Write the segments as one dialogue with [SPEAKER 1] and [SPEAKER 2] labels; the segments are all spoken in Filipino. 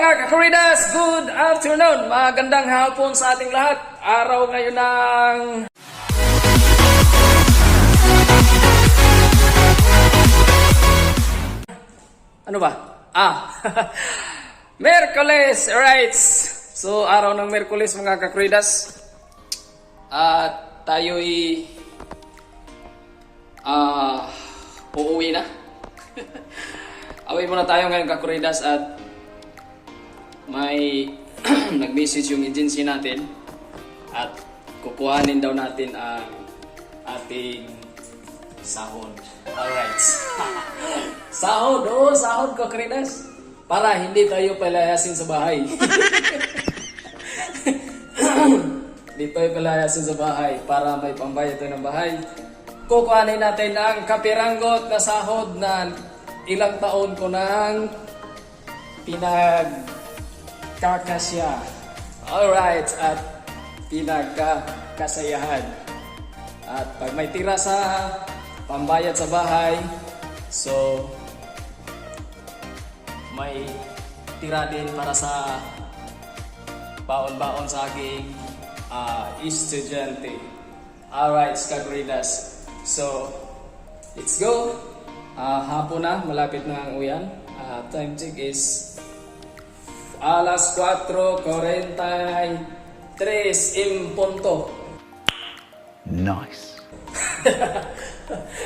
[SPEAKER 1] mga kakuridas, good afternoon, magandang hapon sa ating lahat. Araw ngayon ng... Ano ba? Merkules, right. So, araw ng Merkules mga kakuridas. At tayo'y uuwi na. Away muna tayo ngayon kakuridas at may nag-message yung agency natin at kukuhanin daw natin ang ating sahod. Alright. Sahod, sahod kakuridas. Para hindi tayo palayasin sa bahay. Hindi tayo palayasin sa bahay para may pambayad tayo ng bahay. Kukuhanin natin ang kapiranggot na sahod na ilang taon ko nang pinagkakasya. Alright, at pinagkakasayahan. At pag may tira sa pambayad sa bahay, so may tira din para sa baon-baon sa aking estudyante. Alright, kakuridas. So, let's go. Hapon na, malapit na ang uyan. Time check is alas 4:43 in punto.
[SPEAKER 2] Nice.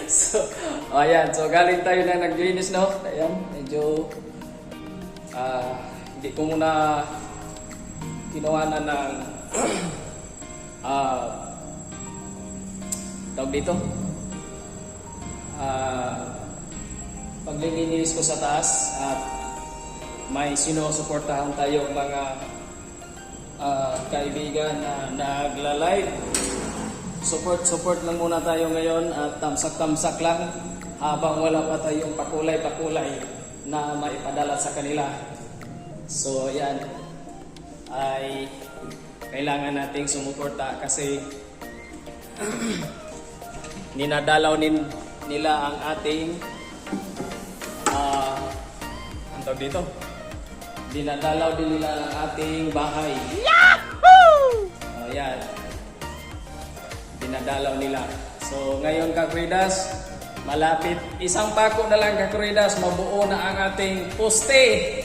[SPEAKER 1] So, ayan. So, galing tayo na naglinis, no? Ayan, medyo hindi ko muna kinuhanan ng tawag dito. Paglilinis ko sa taas at may sinusuportahan tayong mga kaibigan na nagla-live. Support lang muna tayo ngayon at tamsak-tamsak lang habang wala pa tayong pakulay-pakulay na maipadala sa kanila. So yan ay kailangan nating sumuporta kasi ninadalaw nila ang ating ang tawag dito, dinadalaw din nila ang ating bahay. Yahoo! Yan, dinadalaw nila. So ngayon kakuridas, malapit isang pako na lang kakuridas, mabuo na ang ating poste.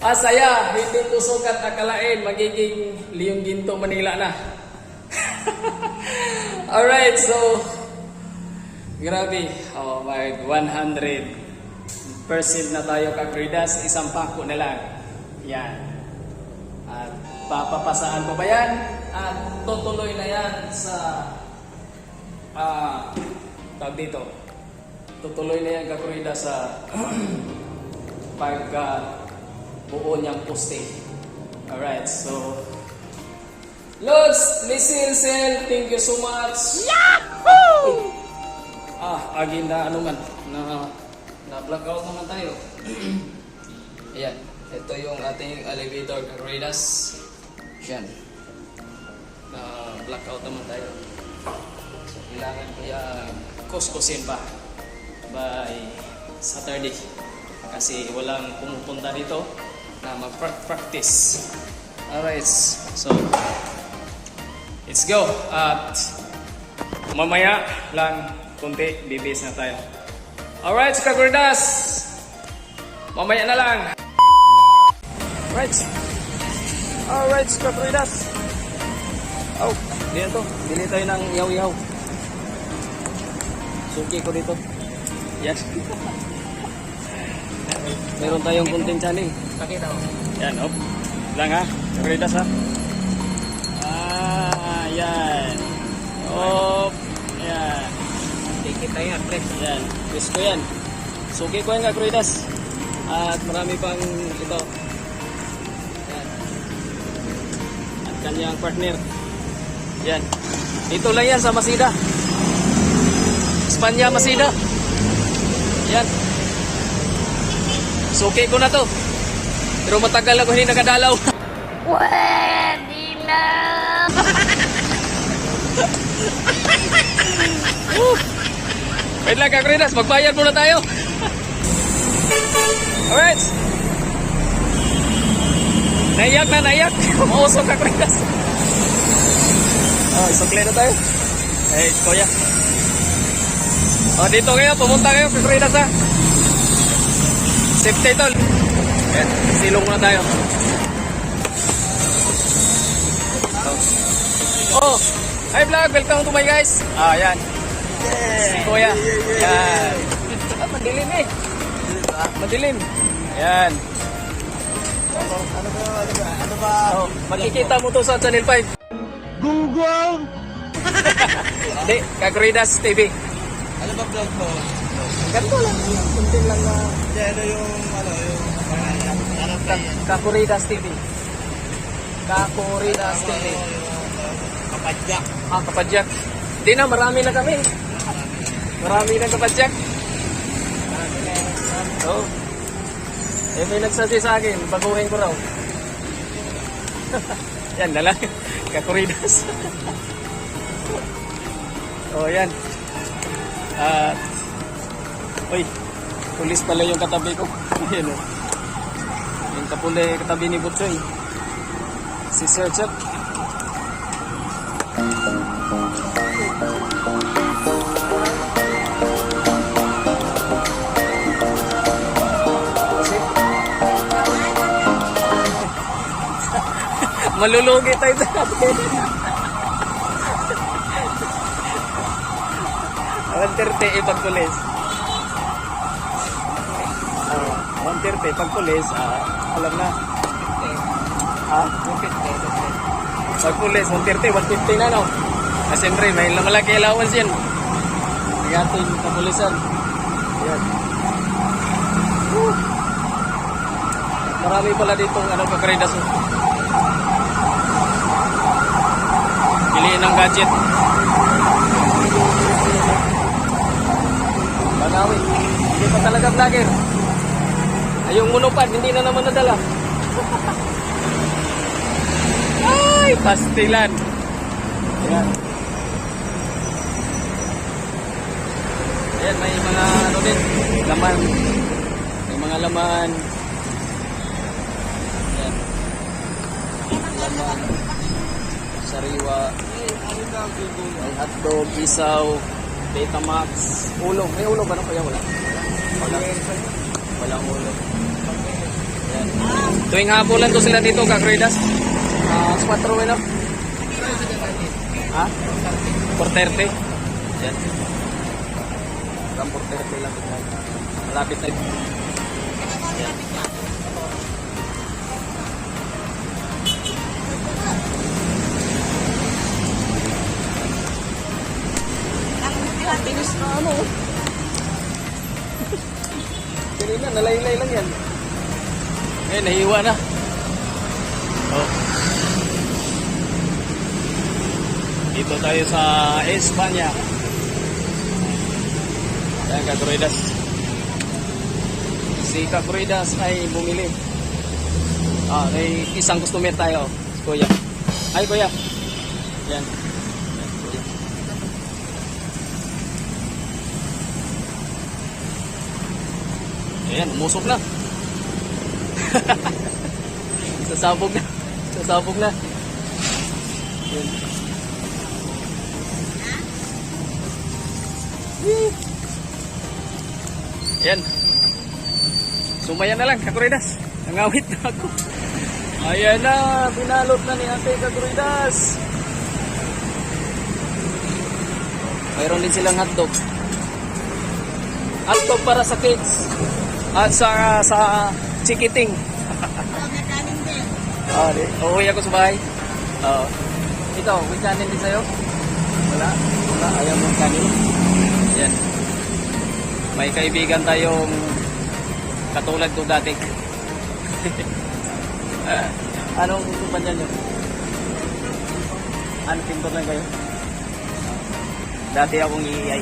[SPEAKER 1] Masaya, hindi ko sukat akalain magiging Leon Ginto Manila na. Alright, so grabe, my 100% na tayo kakuridas, isang pako na lang. Yan. At papapasaan ko ba yan? At tutuloy na yan sa tawag dito. Tutuloy na yan kakuridas sa buo niyang poste. Alright, so Lods, Lisilsel, thank you so much. Yahoo! Agin na ano man, na blackout naman tayo. Ayan, ito yung ating elevator kakuridas. Yan. Na blackout naman tayo. So, kailangan ko yung kuskusin pa by Saturday. Kasi walang pumupunta dito na mag-practice. Alright, so let's go. At mamaya lang kunti, bibis na tayo. Alright, kakuridas, mamaya na lang. Alright, kakuridas. Dito, bili tayo ng yaw-yaw. Suki ko dito. Yes. Meron tayong kunting channel. Pakita ko. Yan, lang ha, kakuridas ha. Yan. Yan. Tikit tayo nga, flex. Yan, twist ko yan. Suki ko yan kakuridas. At marami pang ito. Yan. At kanyang partner. Yan. Dito lang yan sa Masida. Espanya, Masida. Yan. Suki ko na to. Pero matagal ako hindi nakadalaw.
[SPEAKER 3] Pwede na!
[SPEAKER 1] Wait lang kakuridas, magbayad muna tayo. Alright. Naiyak na, naiyak. Mausok ka, Kuridas. Oh, isukli na tayo. Eh, kuya. Oh, dito kayo, pumunta kayo, Kuridas ha. Safety tol. Ayan, silong muna tayo. Oh, hi vlog, welcome to my guys. Ah, yan. Si Kuya. Yan. Ah, madilim eh. Madilim. Ayan.
[SPEAKER 2] Ano ba?
[SPEAKER 1] Oh, makikita mo to sa Channel 5.
[SPEAKER 2] Gunggong!
[SPEAKER 1] Hindi, Kakuridas TV.
[SPEAKER 2] Ano ba vlog mo?
[SPEAKER 1] Ganito lang. Kunti lang na
[SPEAKER 2] Hindi, ano yung, harap na yan.
[SPEAKER 1] Kakuridas TV. Kakuridas TV.
[SPEAKER 2] Kapadyak.
[SPEAKER 1] Ah, kapadyak. Hindi na, marami na kami. Marami na kapadyak. Oo. Eh, may nagsabi sa akin, baguhin ko raw. Yan na lang. Kakuridas. Oh, yan. At, uy, pulis pala yung katabi ko. Ayan o. Yung kapuli katabi ni Butchoy. Si Sir Chuck. Malulugi tayo dati. 130 pag pulis. 130 pag pulis, alam na. Pag pulis, 130, 150 na no. Kasi siyempre, may malaki allowance yan. Ang ating kapulisan. Yan. Marami pala ditong Kakuridas. Piliin ng gadget. Banawi. Hindi pa talaga vlogger. Ay, yung monopod, hindi na naman nadala. Ay, pastilan. Ayan. Ayan, may mga ano din, laman. May mga laman. Ayan. Laman. Sariwa. May hotdog, isaw, Betamax, ulo. May ulo ba na kaya? Wala. Walang ulo. Ayan. Tuwing hapulan to sila dito, Kakuridas. 4 wala. Ha? 4:30. Ayan. Hanggang 4:30 lang. Malapit na. Ayan. Tinis na ano. Kanina, nalaylay lang yan. Eh, nahiwa na. Oh. Dito tayo sa Espanya. Ayan, Kakuridas. Si Kakuridas ay bumili. May isang customer tayo. Kuya. Ay, kuya. Yan. Ayan, umusok na. Sasabog na. Sasabog na. Ayan. Ayan. Sumaya na lang, Kakuridas. Nangawit na ako. Ayan na, binalot na ni Ate Kakuridas. Mayroon din silang hotdog. Hotdog para sa kids. At sa chikiting. Uuwi ako sa bahay. Ikaw, may kanin din sa'yo? Wala? Wala, ayaw mo kanin. Ayan. May kaibigan tayong katulad ko dati. Anong kumpanya nyo? Ano, pintor lang kayo? Dati akong iiyay.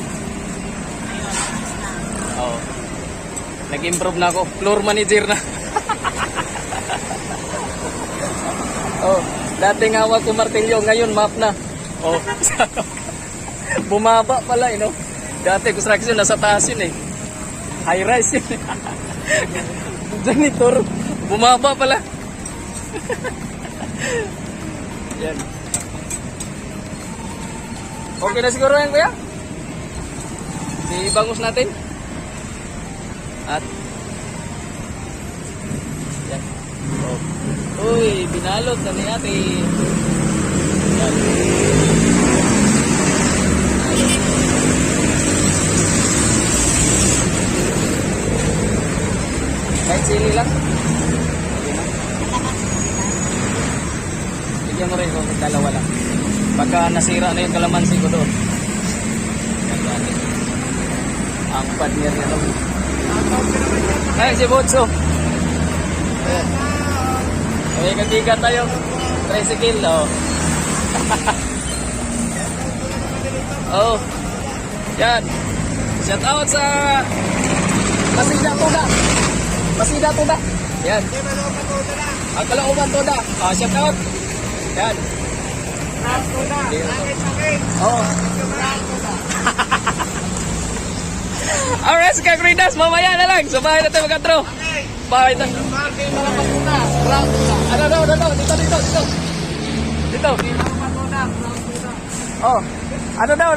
[SPEAKER 1] Oo. Nag-improve na ako. Floor manager na. Oh, dati nga hawak ko martilyo, ngayon map na. Oh. Bumaba pala, no? Dati construction nasa taas yun eh. High rise yun. Janitor, bumaba pala. Yan. Okay na siguro yan, kuya? Ibangus natin. At yan. Oh. Uy, binalot na ni ate. Yan. Kahit sili lang. Okay na. Bigyan mo rin kung dalawa lang. Baka nasira na yung kalamansi ko doon. Ang partner niya doon. Ay, si Botso. Ayan. May katigat tayo. Tricycle, oh. Oh. Yan. Shout out sa Masida Toda. Masida Toda. Yan. Ang Kalauban Toda. Shout out. Yan. Oh. Alright, Kagridas, mamaya na lang. Sa bahay na tayo magkatro. Bahay na. Ano, dito. Dito. Oh. Ano daw?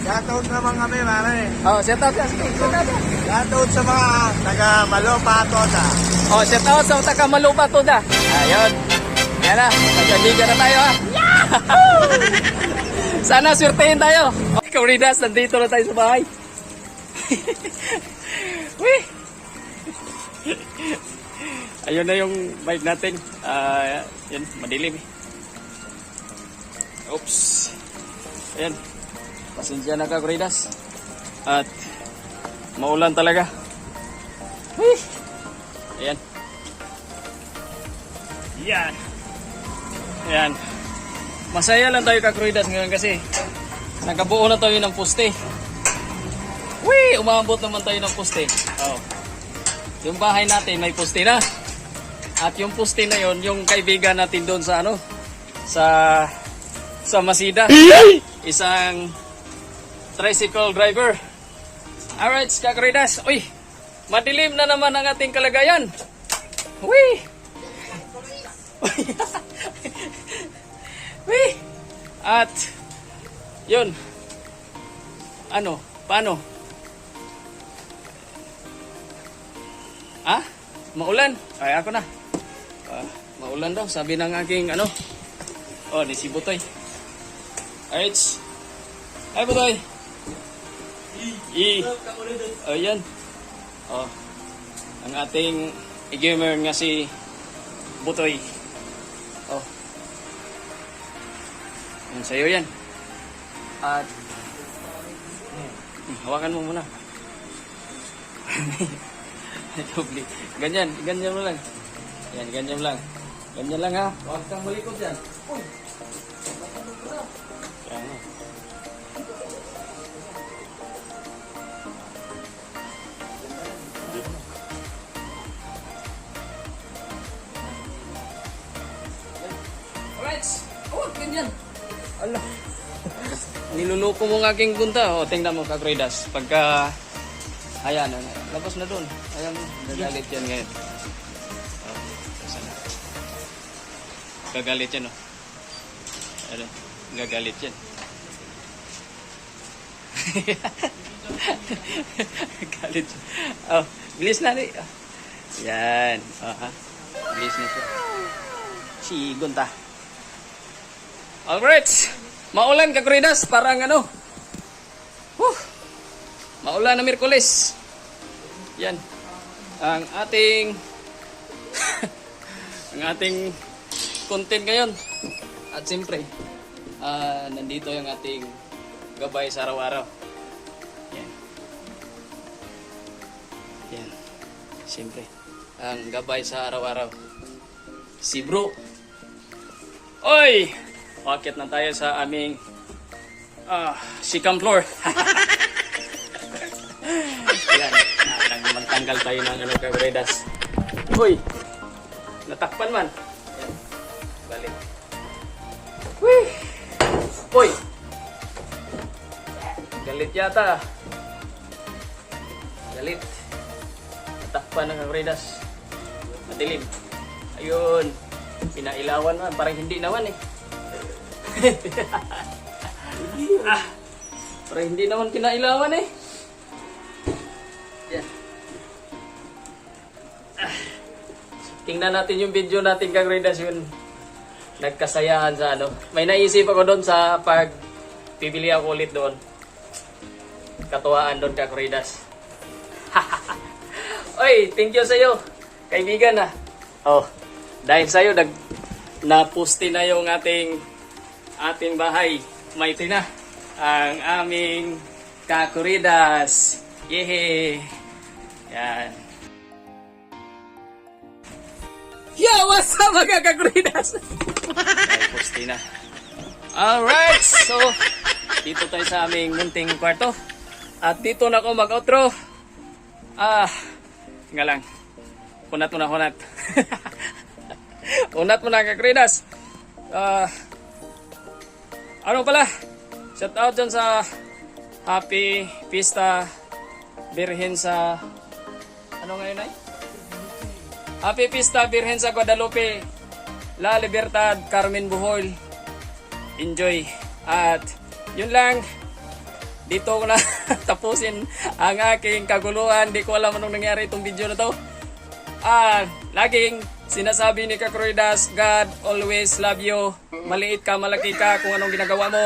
[SPEAKER 2] Shoutout naman kami, mare.
[SPEAKER 1] Oh, shout out.
[SPEAKER 2] Shoutout sa mga taga-Malopa, Toda.
[SPEAKER 1] Oh, shout out sa taga Malupa Toda. Ayun. Yan na, nagkaliga na tayo ha. Sana swertein tayo. Okay, Kagridas, nandito na tayo sa bahay. Wih. Ayun na yung bike natin. Yan, madilim. Oops. Ayan. Pasensya na ka, Kagridas. At maulan talaga. Wih. Ayan. Yan. Ayan. Masaya lang tayo, Kagridas, ngayon kasi nakabuo na tayo ng poste. Wih! Umabot naman tayo ng poste. Oh. Yung bahay natin may poste na. At yung poste na yon, yung kaibigan natin doon sa ano? Sa Masida. Isang tricycle driver. Alright, Kagridas. Uy! Madilim na naman ang ating kalagayan. Wih! Wih! At yun. Ano? Paano? Ah? Maulan? Ay, ako na. Maulan daw, sabi ng aking ano. Oh, ni si Butoy. Alright. Ay, Butoy. Ayan. Oh. Ang ating gamer nga si Butoy. Oh. Yan sa'yo yan. At hawakan mo muna. Doble. Ganyan mo lang. Yan, ganyan lang. Ganyan lang ha. Huwag kang malikot dyan. Uy! Yan ha. Alright! Oh, ganyan. Allah. Niluluko mo ng aking gunta. O, tingnan mo, Kagridas. Pagka ayan, labas na doon. Ayan, gagalit yan ngayon. Oh, sana. Gagalit yan, oh. Ayan, gagalit yan. Galit siya. Oh, bilis na rin. Oh. Yan. Oh, ha? Bilis na siya. Si Gunta. Alright. Maulan, Kagridas. Parang ano. Maulan na Miyerkules. Yan. Ang ating ang ating content ngayon. At siyempre, nandito yung ating gabay sa araw-araw. Yan. Yan. Siyempre, ang gabay sa araw-araw. Si Bro. Oy! Pakit na tayo sa aming sikam floor. Yan. Magtanggal tayo ng ano, Kagridas. Uy! Natakpan man. Yan. Balik. Uy! Uy! Galit yata. Galit. Natakpan ng Kagridas. Madilim. Ayun. Pinailawan man, parang hindi naman eh. Parang hindi naman pinailawan eh. Yan. Tingnan natin yung video natin kang Redas yun. Nagkasayahan sa ano. May naisip ako doon sa pag pibili ako ulit doon. Katuwaan doon kang Redas. Oy, thank you sa'yo. Kaibigan na. Oh, dahil sa'yo napusti na yung ating bahay. Maiti na ang aming kakuridas. Yehey! Yan. Yo, what's up mga kakuridas? Ay, pusti na. Alright, so dito tayo sa aming munting kwarto. At dito na ako mag-outro. Nga lang. Hunat. Hunat mo na kakuridas. Ano pala? Shout out dyan sa Happy Pista Birhen sa ano ngayon ay? Happy Pista Birhen sa Guadalupe, La Libertad, Carmen Bohol. Enjoy. At yun lang. Dito ko na tapusin ang aking kaguluhan. Di ko alam anong nangyari itong video na to. Laging sinasabi ni Kakuridas, God always love you. Maliit ka, malaki ka, kung anong ginagawa mo.